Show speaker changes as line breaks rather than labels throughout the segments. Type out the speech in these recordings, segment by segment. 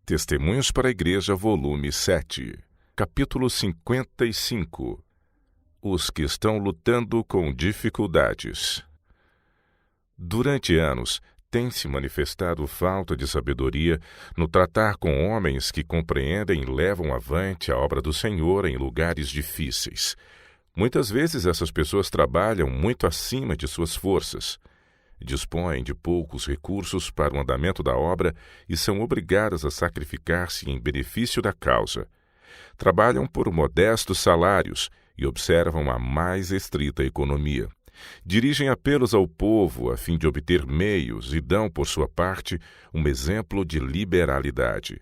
Testemunhos para a Igreja, volume 7, capítulo 55. Os que estão lutando com dificuldades. Durante anos, tem-se manifestado falta de sabedoria no tratar com homens que compreendem e levam avante a obra do Senhor em lugares difíceis. Muitas vezes essas pessoas trabalham muito acima de suas forças. Dispõem de poucos recursos para o andamento da obra e são obrigadas a sacrificar-se em benefício da causa. Trabalham por modestos salários e observam a mais estrita economia. Dirigem apelos ao povo a fim de obter meios e dão, por sua parte, um exemplo de liberalidade.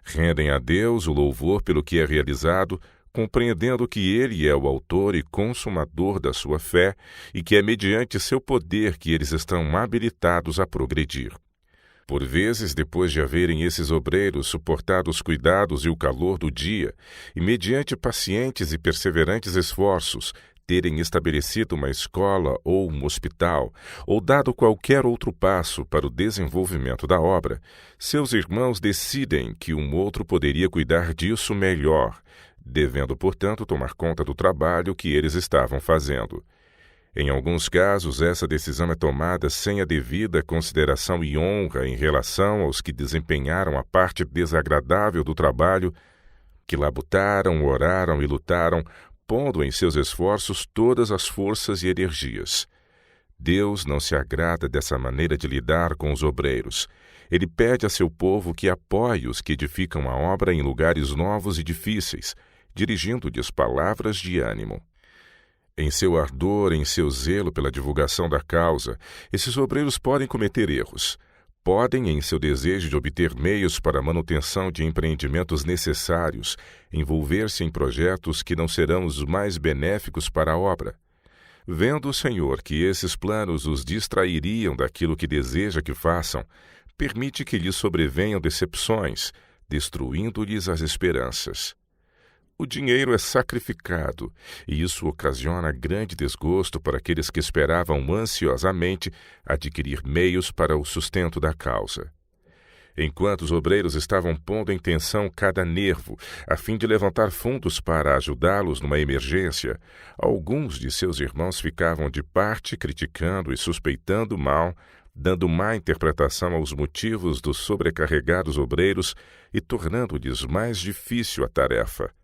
Rendem a Deus o louvor pelo que é realizado, compreendendo que Ele é o autor e consumador da sua fé e que é mediante seu poder que eles estão habilitados a progredir. Por vezes, depois de haverem esses obreiros suportado os cuidados e o calor do dia, e mediante pacientes e perseverantes esforços, terem estabelecido uma escola ou um hospital, ou dado qualquer outro passo para o desenvolvimento da obra, seus irmãos decidem que um outro poderia cuidar disso melhor, devendo, portanto, tomar conta do trabalho que eles estavam fazendo. Em alguns casos, essa decisão é tomada sem a devida consideração e honra em relação aos que desempenharam a parte desagradável do trabalho, que labutaram, oraram e lutaram, pondo em seus esforços todas as forças e energias. Deus não se agrada dessa maneira de lidar com os obreiros. Ele pede a seu povo que apoie os que edificam a obra em lugares novos e difíceis, dirigindo-lhes palavras de ânimo. Em seu ardor, em seu zelo pela divulgação da causa, esses obreiros podem cometer erros. Podem, em seu desejo de obter meios para a manutenção de empreendimentos necessários, envolver-se em projetos que não serão os mais benéficos para a obra. Vendo o Senhor que esses planos os distrairiam daquilo que deseja que façam, permite que lhes sobrevenham decepções, destruindo-lhes as esperanças. O dinheiro é sacrificado, e isso ocasiona grande desgosto para aqueles que esperavam ansiosamente adquirir meios para o sustento da causa. Enquanto os obreiros estavam pondo em tensão cada nervo, a fim de levantar fundos para ajudá-los numa emergência, alguns de seus irmãos ficavam de parte criticando e suspeitando mal, dando má interpretação aos motivos dos sobrecarregados obreiros e tornando-lhes mais difícil a tarefa.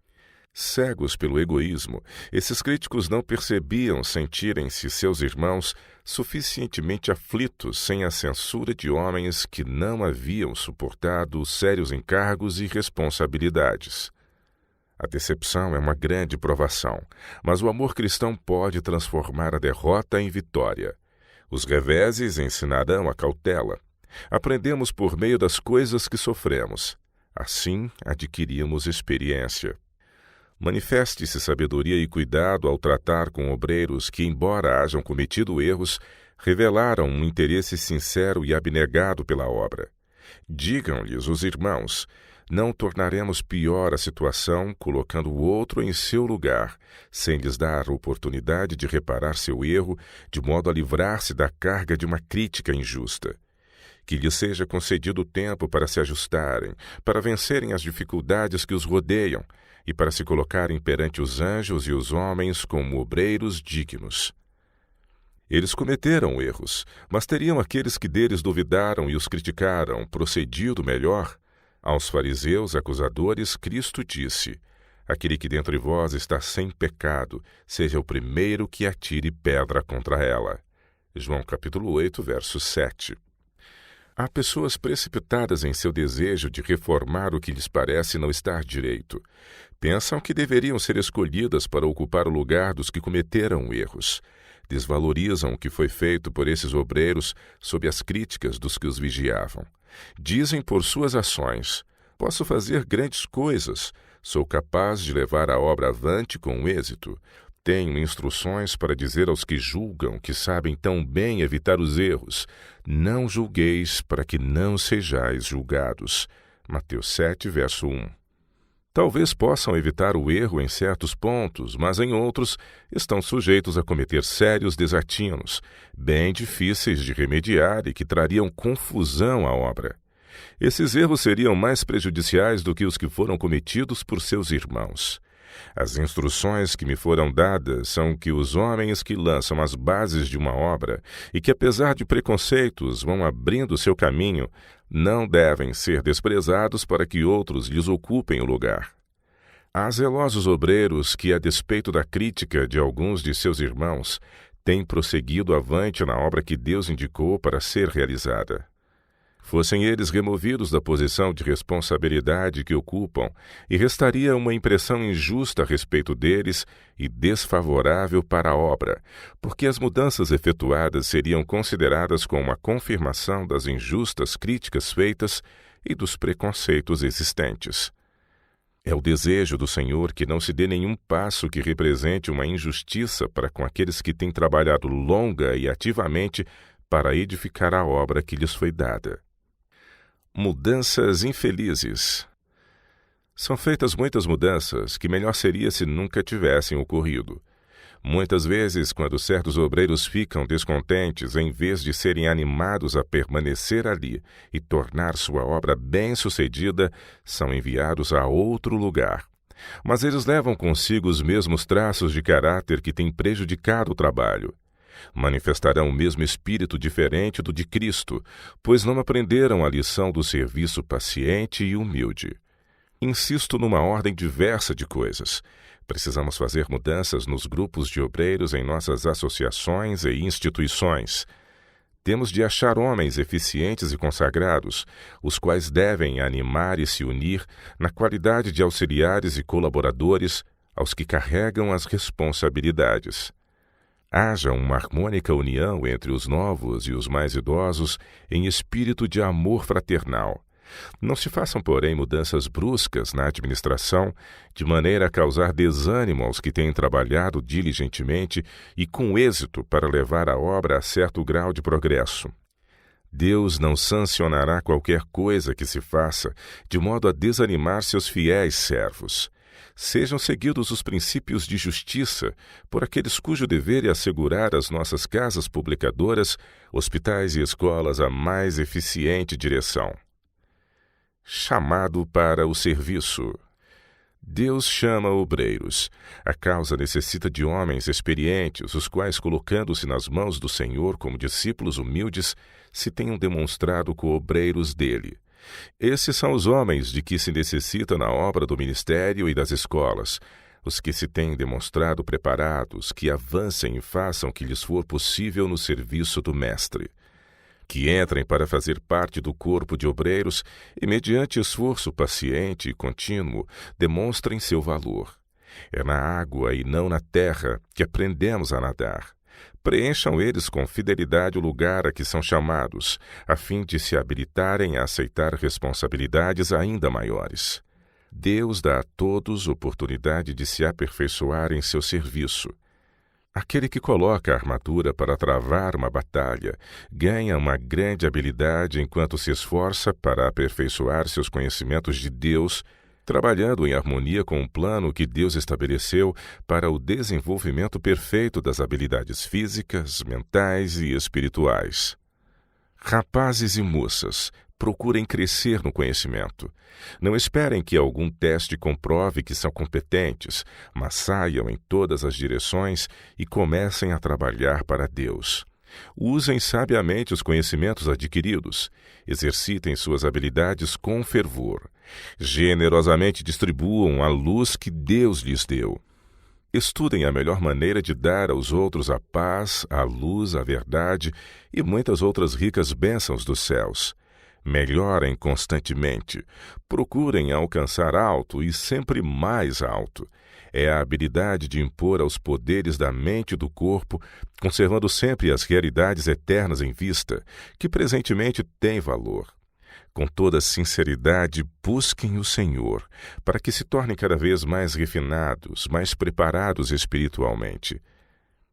Cegos pelo egoísmo, esses críticos não percebiam sentirem-se seus irmãos suficientemente aflitos sem a censura de homens que não haviam suportado sérios encargos e responsabilidades. A decepção é uma grande provação, mas o amor cristão pode transformar a derrota em vitória. Os reveses ensinarão a cautela. Aprendemos por meio das coisas que sofremos. Assim, adquirimos experiência. Manifeste-se sabedoria e cuidado ao tratar com obreiros que, embora hajam cometido erros, revelaram um interesse sincero e abnegado pela obra. Digam-lhes os irmãos: não tornaremos pior a situação colocando o outro em seu lugar, sem lhes dar a oportunidade de reparar seu erro, de modo a livrar-se da carga de uma crítica injusta. Que lhes seja concedido tempo para se ajustarem, para vencerem as dificuldades que os rodeiam, e para se colocarem perante os anjos e os homens como obreiros dignos. Eles cometeram erros, mas teriam aqueles que deles duvidaram e os criticaram procedido melhor? Aos fariseus acusadores, Cristo disse: aquele que dentre vós está sem pecado, seja o primeiro que atire pedra contra ela. João capítulo 8, verso 7. Há pessoas precipitadas em seu desejo de reformar o que lhes parece não estar direito. Pensam que deveriam ser escolhidas para ocupar o lugar dos que cometeram erros. Desvalorizam o que foi feito por esses obreiros sob as críticas dos que os vigiavam. Dizem por suas ações: posso fazer grandes coisas, sou capaz de levar a obra avante com êxito. Tenho instruções para dizer aos que julgam que sabem tão bem evitar os erros: não julgueis para que não sejais julgados. Mateus 7, verso 1. Talvez possam evitar o erro em certos pontos, mas em outros estão sujeitos a cometer sérios desatinos, bem difíceis de remediar e que trariam confusão à obra. Esses erros seriam mais prejudiciais do que os que foram cometidos por seus irmãos. As instruções que me foram dadas são que os homens que lançam as bases de uma obra e que, apesar de preconceitos, vão abrindo seu caminho, não devem ser desprezados para que outros lhes ocupem o lugar. Há zelosos obreiros que, a despeito da crítica de alguns de seus irmãos, têm prosseguido avante na obra que Deus indicou para ser realizada. Fossem eles removidos da posição de responsabilidade que ocupam, e restaria uma impressão injusta a respeito deles e desfavorável para a obra, porque as mudanças efetuadas seriam consideradas como uma confirmação das injustas críticas feitas e dos preconceitos existentes. É o desejo do Senhor que não se dê nenhum passo que represente uma injustiça para com aqueles que têm trabalhado longa e ativamente para edificar a obra que lhes foi dada. Mudanças infelizes. São feitas muitas mudanças que melhor seria se nunca tivessem ocorrido. Muitas vezes, quando certos obreiros ficam descontentes, em vez de serem animados a permanecer ali e tornar sua obra bem-sucedida, são enviados a outro lugar. Mas eles levam consigo os mesmos traços de caráter que têm prejudicado o trabalho. Manifestarão o mesmo espírito diferente do de Cristo, pois não aprenderam a lição do serviço paciente e humilde. Insisto numa ordem diversa de coisas. Precisamos fazer mudanças nos grupos de obreiros em nossas associações e instituições. Temos de achar homens eficientes e consagrados, os quais devem animar e se unir na qualidade de auxiliares e colaboradores aos que carregam as responsabilidades. Haja uma harmônica união entre os novos e os mais idosos em espírito de amor fraternal. Não se façam, porém, mudanças bruscas na administração, de maneira a causar desânimo aos que têm trabalhado diligentemente e com êxito para levar a obra a certo grau de progresso. Deus não sancionará qualquer coisa que se faça, de modo a desanimar seus fiéis servos. Sejam seguidos os princípios de justiça por aqueles cujo dever é assegurar às nossas casas publicadoras, hospitais e escolas a mais eficiente direção. Chamado para o serviço. Deus chama obreiros. A causa necessita de homens experientes, os quais, colocando-se nas mãos do Senhor como discípulos humildes, se tenham demonstrado co-obreiros dele. Esses são os homens de que se necessita na obra do ministério e das escolas, os que se têm demonstrado preparados, que avancem e façam o que lhes for possível no serviço do Mestre. Que entrem para fazer parte do corpo de obreiros e, mediante esforço paciente e contínuo, demonstrem seu valor. É na água e não na terra que aprendemos a nadar. Preencham eles com fidelidade o lugar a que são chamados, a fim de se habilitarem a aceitar responsabilidades ainda maiores. Deus dá a todos oportunidade de se aperfeiçoar em seu serviço. Aquele que coloca a armadura para travar uma batalha ganha uma grande habilidade enquanto se esforça para aperfeiçoar seus conhecimentos de Deus, trabalhando em harmonia com o plano que Deus estabeleceu para o desenvolvimento perfeito das habilidades físicas, mentais e espirituais. Rapazes e moças, procurem crescer no conhecimento. Não esperem que algum teste comprove que são competentes, mas saiam em todas as direções e comecem a trabalhar para Deus. Usem sabiamente os conhecimentos adquiridos. Exercitem suas habilidades com fervor. Generosamente distribuam a luz que Deus lhes deu. Estudem a melhor maneira de dar aos outros a paz, a luz, a verdade e muitas outras ricas bênçãos dos céus. Melhorem constantemente. Procurem alcançar alto e sempre mais alto. É a habilidade de impor aos poderes da mente e do corpo, conservando sempre as realidades eternas em vista, que presentemente têm valor. Com toda sinceridade, busquem o Senhor, para que se tornem cada vez mais refinados, mais preparados espiritualmente.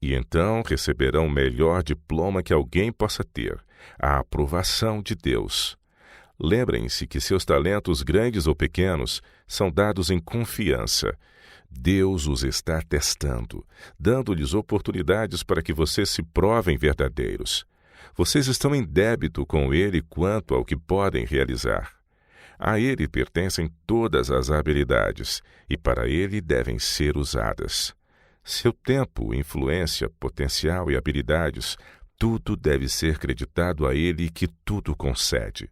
E então receberão o melhor diploma que alguém possa ter, a aprovação de Deus. Lembrem-se que seus talentos, grandes ou pequenos, são dados em confiança. Deus os está testando, dando-lhes oportunidades para que vocês se provem verdadeiros. Vocês estão em débito com ele quanto ao que podem realizar. A ele pertencem todas as habilidades, e para ele devem ser usadas. Seu tempo, influência, potencial e habilidades, tudo deve ser creditado a ele que tudo concede.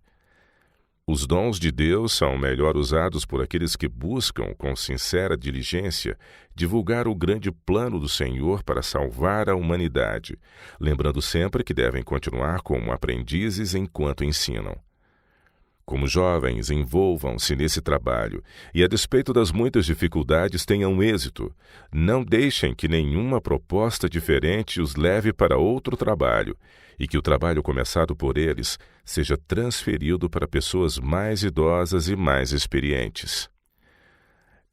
Os dons de Deus são melhor usados por aqueles que buscam, com sincera diligência, divulgar o grande plano do Senhor para salvar a humanidade, lembrando sempre que devem continuar como aprendizes enquanto ensinam. Como jovens, envolvam-se nesse trabalho e, a despeito das muitas dificuldades, tenham êxito. Não deixem que nenhuma proposta diferente os leve para outro trabalho e que o trabalho começado por eles seja transferido para pessoas mais idosas e mais experientes.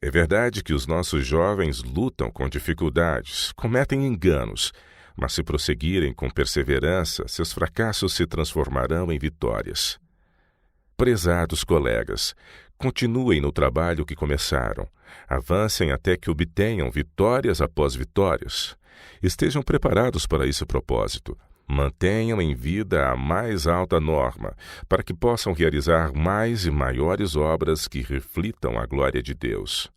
É verdade que os nossos jovens lutam com dificuldades, cometem enganos, mas se prosseguirem com perseverança, seus fracassos se transformarão em vitórias. Prezados colegas, continuem no trabalho que começaram. Avancem até que obtenham vitórias após vitórias. Estejam preparados para esse propósito. Mantenham em vida a mais alta norma, para que possam realizar mais e maiores obras que reflitam a glória de Deus.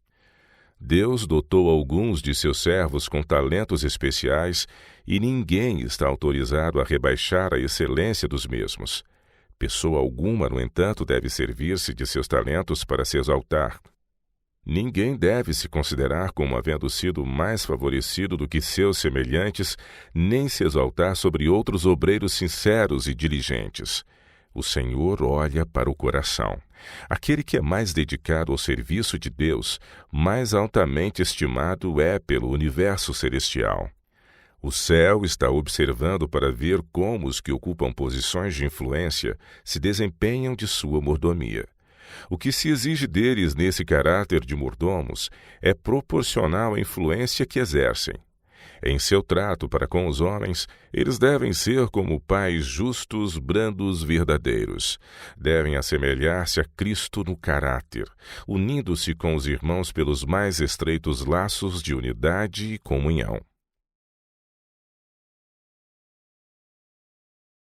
Deus dotou alguns de seus servos com talentos especiais e ninguém está autorizado a rebaixar a excelência dos mesmos. Pessoa alguma, no entanto, deve servir-se de seus talentos para se exaltar. Ninguém deve se considerar como havendo sido mais favorecido do que seus semelhantes, nem se exaltar sobre outros obreiros sinceros e diligentes. O Senhor olha para o coração. Aquele que é mais dedicado ao serviço de Deus, mais altamente estimado é pelo universo celestial. O céu está observando para ver como os que ocupam posições de influência se desempenham de sua mordomia. O que se exige deles nesse caráter de mordomos é proporcional à influência que exercem. Em seu trato para com os homens, eles devem ser como pais justos, brandos, verdadeiros. Devem assemelhar-se a Cristo no caráter, unindo-se com os irmãos pelos mais estreitos laços de unidade e comunhão.